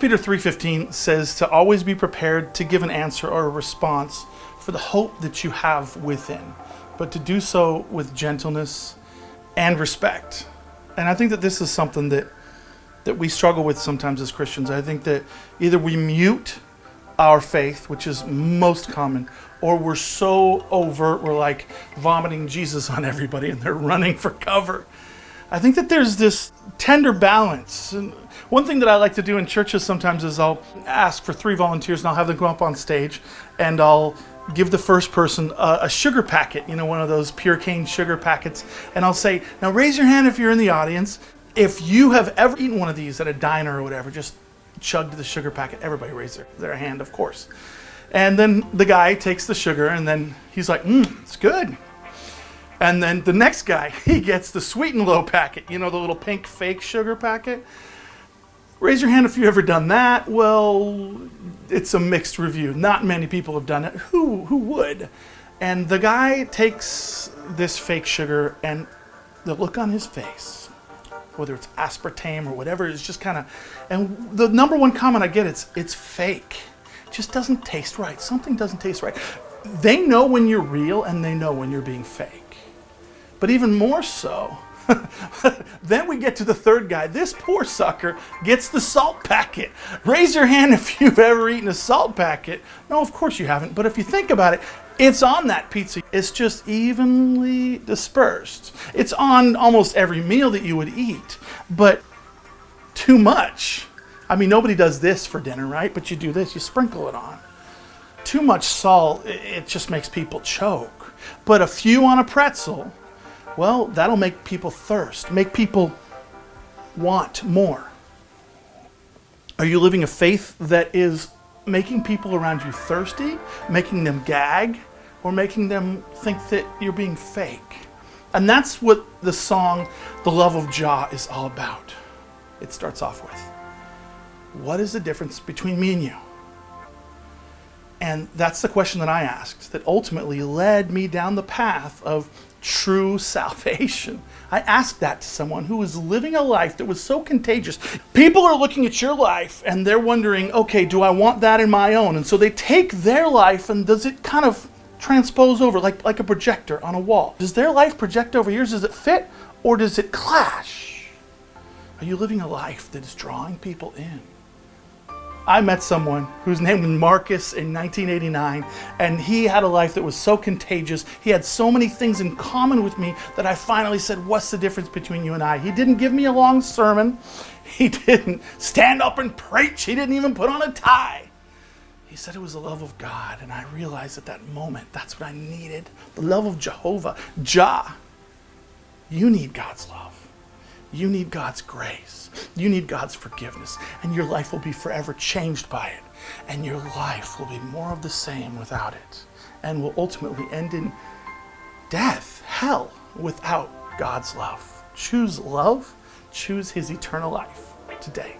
Peter 3:15 says to always be prepared to give an answer or a response for the hope that you have within, but to do so with gentleness and respect. And I think that this is something that we struggle with sometimes as Christians. I think that either we mute our faith, which is most common, or we're so overt, we're like vomiting Jesus on everybody and they're running for cover. I think that there's this tender balance. And one thing that I like to do in churches sometimes is I'll ask for 3 volunteers and I'll have them come up on stage and I'll give the first person a sugar packet, one of those pure cane sugar packets. And I'll say, now raise your hand if you're in the audience. If you have ever eaten one of these at a diner or whatever, just chugged the sugar packet. Everybody raise their hand, of course. And then the guy takes the sugar and then he's like, it's good. And then the next guy, he gets the Sweet and Low packet, the little pink fake sugar packet. Raise your hand if you've ever done that. Well, it's a mixed review. Not many people have done it. Who would? And the guy takes this fake sugar and the look on his face, whether it's aspartame or whatever, is just kind of, and the number one comment I get, it's fake. It just doesn't taste right. Something doesn't taste right. They know when you're real and they know when you're being fake. But even more so, then we get to the third guy. This poor sucker gets the salt packet. Raise your hand if you've ever eaten a salt packet. No, of course you haven't. But if you think about it, it's on that pizza. It's just evenly dispersed. It's on almost every meal that you would eat. But too much. I mean, nobody does this for dinner, right? But you do this, you sprinkle it on. Too much salt, it just makes people choke. But a few on a pretzel, well, that'll make people thirst, make people want more. Are you living a faith that is making people around you thirsty, making them gag, or making them think that you're being fake? And that's what the song, The Love of Jah, is all about. It starts off with, what is the difference between me and you? And that's the question that I asked that ultimately led me down the path of true salvation. I asked that to someone who was living a life that was so contagious. People are looking at your life and they're wondering, okay, do I want that in my own? And so they take their life and does it kind of transpose over like a projector on a wall? Does their life project over yours? Does it fit or does it clash? Are you living a life that is drawing people in? I met someone whose name was Marcus in 1989, and he had a life that was so contagious. He had so many things in common with me that I finally said, what's the difference between you and I? He didn't give me a long sermon. He didn't stand up and preach. He didn't even put on a tie. He said it was the love of God, and I realized at that moment, that's what I needed. The love of Jehovah. Jah. You need God's love. You need God's grace. You need God's forgiveness. And your life will be forever changed by it. And your life will be more of the same without it. And will ultimately end in death, hell, without God's love. Choose love. Choose His eternal life today.